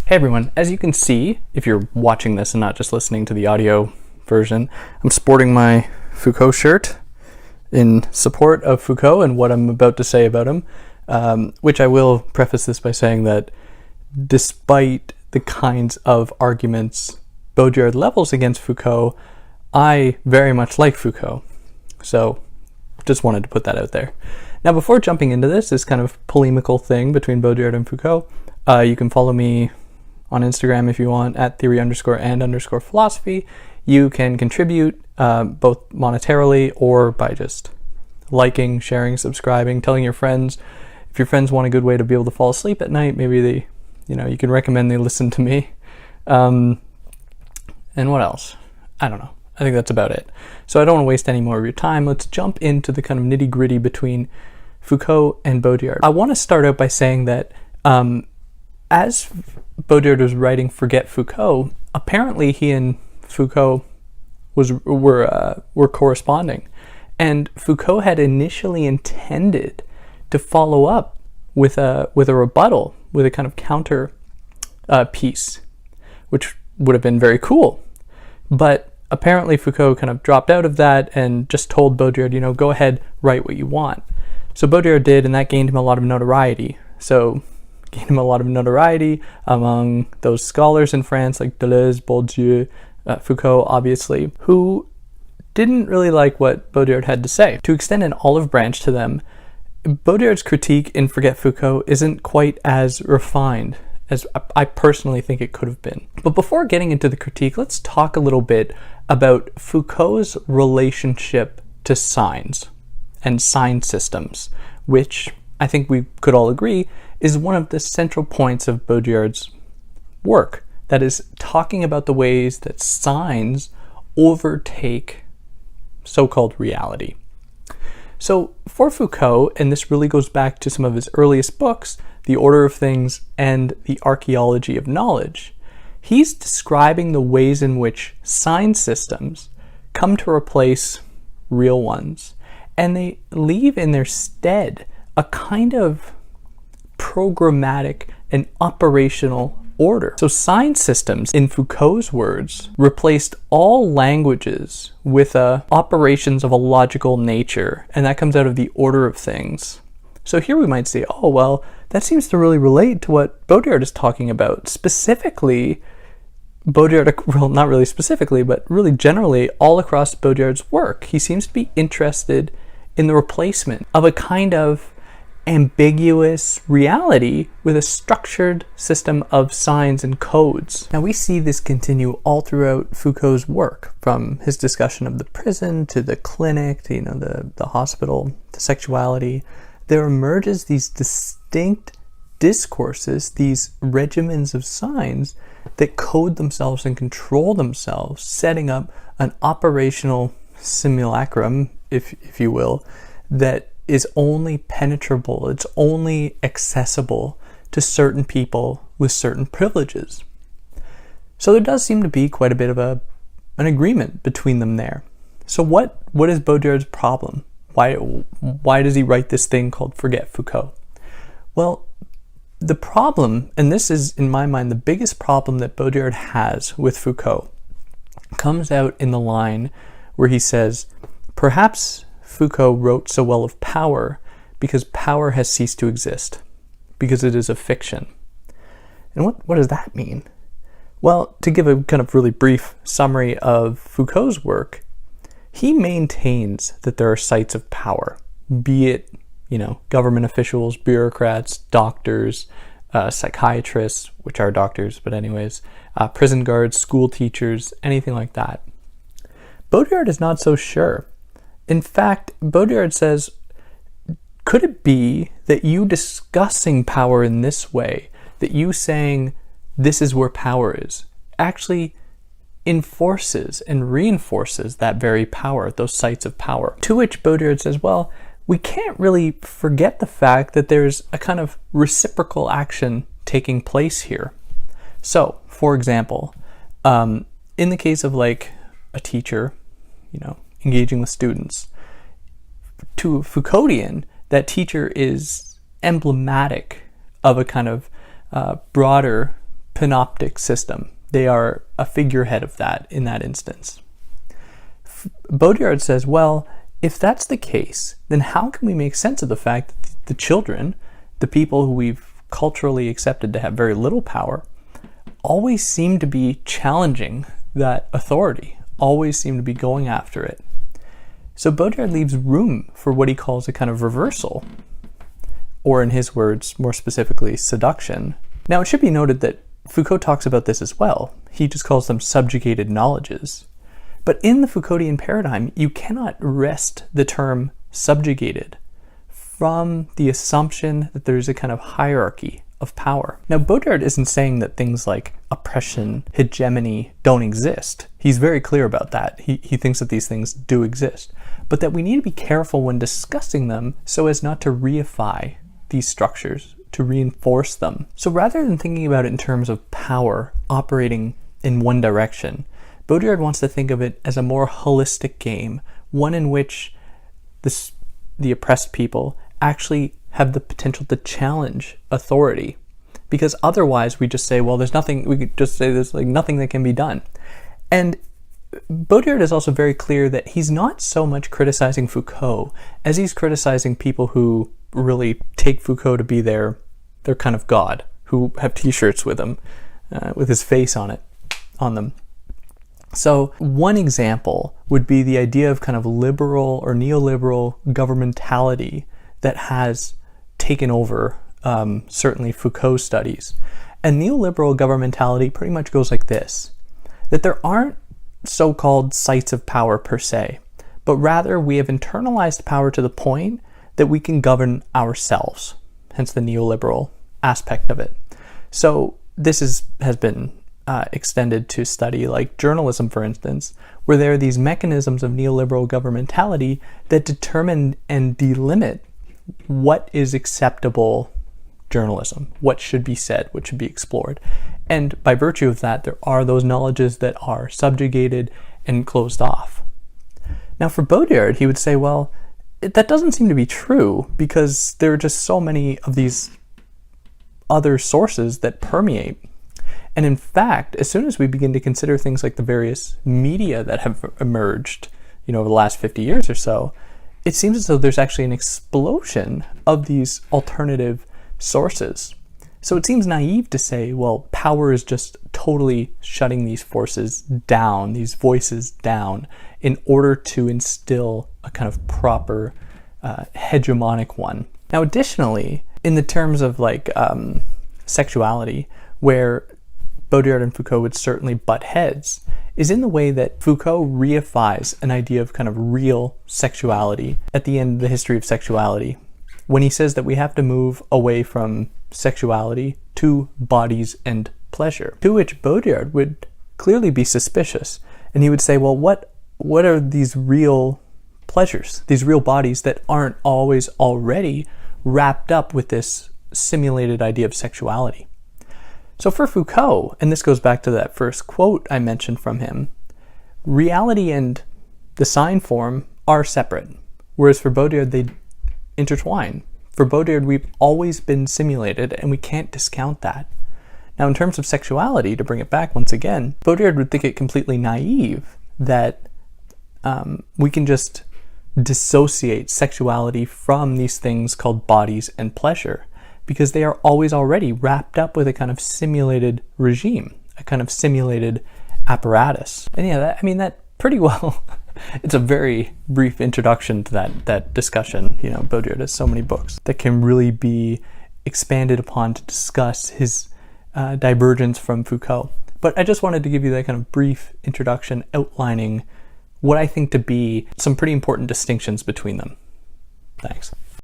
Hey everyone, as you can see, if you're watching this and not just listening to the audio version, I'm sporting my Foucault shirt in support of Foucault and what I'm about to say about him, which I will preface this by saying that despite the kinds of arguments Baudrillard levels against Foucault, I very much like Foucault. So just wanted to put that out there. Now before jumping into this kind of polemical thing between Baudrillard and Foucault, you can follow me on Instagram if you want at theory_and_philosophy. You can contribute both monetarily or by just liking, sharing, subscribing, telling your friends. If your friends want a good way to be able to fall asleep at night, maybe you can recommend they listen to me. And what else? I don't know. I think that's about it. So I don't want to waste any more of your time. Let's jump into the kind of nitty-gritty between Foucault and Baudrillard. I want to start out by saying that as Baudrillard was writing Forget Foucault, apparently he and Foucault were corresponding. And Foucault had initially intended to follow up with a rebuttal, with a kind of counter piece, which would have been very cool. But apparently Foucault kind of dropped out of that and just told Baudrillard, go ahead, write what you want. So Baudrillard did, and that gained him a lot of notoriety. Among those scholars in France like Deleuze, Bourdieu, Foucault, obviously, who didn't really like what Baudrillard had to say. To extend an olive branch to them, Baudrillard's critique in Forget Foucault isn't quite as refined as I personally think it could have been. But before getting into the critique, let's talk a little bit about Foucault's relationship to signs and sign systems, which I think we could all agree is one of the central points of Baudrillard's work. That is, talking about the ways that signs overtake so-called reality. So for Foucault, and this really goes back to some of his earliest books, The Order of Things and The Archaeology of Knowledge, he's describing the ways in which sign systems come to replace real ones, and they leave in their stead a kind of programmatic and operational order. So sign systems, in Foucault's words, replaced all languages with operations of a logical nature, and that comes out of the order of things. So here we might say, oh, well, that seems to really relate to what Baudrillard is talking about. Specifically, Baudrillard, well, not really specifically, but really generally all across Baudrillard's work, he seems to be interested in the replacement of a kind of ambiguous reality with a structured system of signs and codes. Now we see this continue all throughout Foucault's work, from his discussion of the prison to the clinic to the hospital to sexuality. There emerges these distinct discourses, these regimens of signs that code themselves and control themselves, setting up an operational simulacrum, if you will, that is only penetrable, it's only accessible to certain people with certain privileges. So there does seem to be quite a bit of an agreement between them there. So what is Baudrillard's problem? Why does he write this thing called Forget Foucault? Well, the problem, and this is in my mind the biggest problem that Baudrillard has with Foucault, comes out in the line where he says, perhaps Foucault wrote so well of power because power has ceased to exist, because it is a fiction. And what does that mean? Well, to give a kind of really brief summary of Foucault's work, he maintains that there are sites of power, be it, government officials, bureaucrats, doctors, psychiatrists, which are doctors, but anyways, prison guards, school teachers, anything like that. Baudrillard is not so sure. In fact, Baudrillard says, could it be that you discussing power in this way, that you saying this is where power is, actually enforces and reinforces that very power, those sites of power? To which Baudrillard says, well, we can't really forget the fact that there's a kind of reciprocal action taking place here. So, for example, in the case of like a teacher, engaging with students, to Foucauldian, that teacher is emblematic of a kind of broader panoptic system. They are a figurehead of that in that instance. Baudrillard says, well, if that's the case, then how can we make sense of the fact that the children, the people who we've culturally accepted to have very little power, always seem to be challenging that authority, always seem to be going after it? So Baudrillard leaves room for what he calls a kind of reversal, or in his words, more specifically, seduction. Now, it should be noted that Foucault talks about this as well. He just calls them subjugated knowledges. But in the Foucauldian paradigm, you cannot wrest the term subjugated from the assumption that there's a kind of hierarchy of power. Now, Baudrillard isn't saying that things like oppression, hegemony don't exist. He's very clear about that. He thinks that these things do exist, but that we need to be careful when discussing them so as not to reify these structures, to reinforce them. So rather than thinking about it in terms of power operating in one direction, Baudrillard wants to think of it as a more holistic game, one in which the oppressed people actually have the potential to challenge authority. Because otherwise we just say, well, there's nothing, we could just say there's like nothing that can be done. And Baudrillard is also very clear that he's not so much criticizing Foucault as he's criticizing people who really take Foucault to be their kind of god, who have t-shirts with him, with his face on them. So one example would be the idea of kind of liberal or neoliberal governmentality that has taken over certainly Foucault studies. And neoliberal governmentality pretty much goes like this, that there aren't so-called sites of power per se, but rather we have internalized power to the point that we can govern ourselves, hence the neoliberal aspect of it. So this has been extended to study like journalism, for instance, where there are these mechanisms of neoliberal governmentality that determine and delimit what is acceptable journalism, what should be said, what should be explored. And by virtue of that, there are those knowledges that are subjugated and closed off. Now for Baudrillard, he would say, well, that doesn't seem to be true because there are just so many of these other sources that permeate. And in fact, as soon as we begin to consider things like the various media that have emerged, over the last 50 years or so, it seems as though there's actually an explosion of these alternative sources. So it seems naive to say, well, power is just totally shutting these forces down, these voices down, in order to instill a kind of proper hegemonic one. Now, additionally, in the terms of like sexuality, where Baudrillard and Foucault would certainly butt heads, is in the way that Foucault reifies an idea of kind of real sexuality at the end of the history of sexuality, when he says that we have to move away from sexuality to bodies and pleasure, to which Baudrillard would clearly be suspicious. And he would say, well, what are these real pleasures, these real bodies that aren't always already wrapped up with this simulated idea of sexuality? So for Foucault, and this goes back to that first quote I mentioned from him, reality and the sign form are separate, whereas for Baudrillard they intertwine. For Baudrillard, we've always been simulated, and we can't discount that. Now, in terms of sexuality, to bring it back once again, Baudrillard would think it completely naive that we can just dissociate sexuality from these things called bodies and pleasure, because they are always already wrapped up with a kind of simulated regime, a kind of simulated apparatus. And yeah, that pretty well, it's a very brief introduction to that discussion. Baudrillard has so many books that can really be expanded upon to discuss his divergence from Foucault. But I just wanted to give you that kind of brief introduction outlining what I think to be some pretty important distinctions between them. Thanks.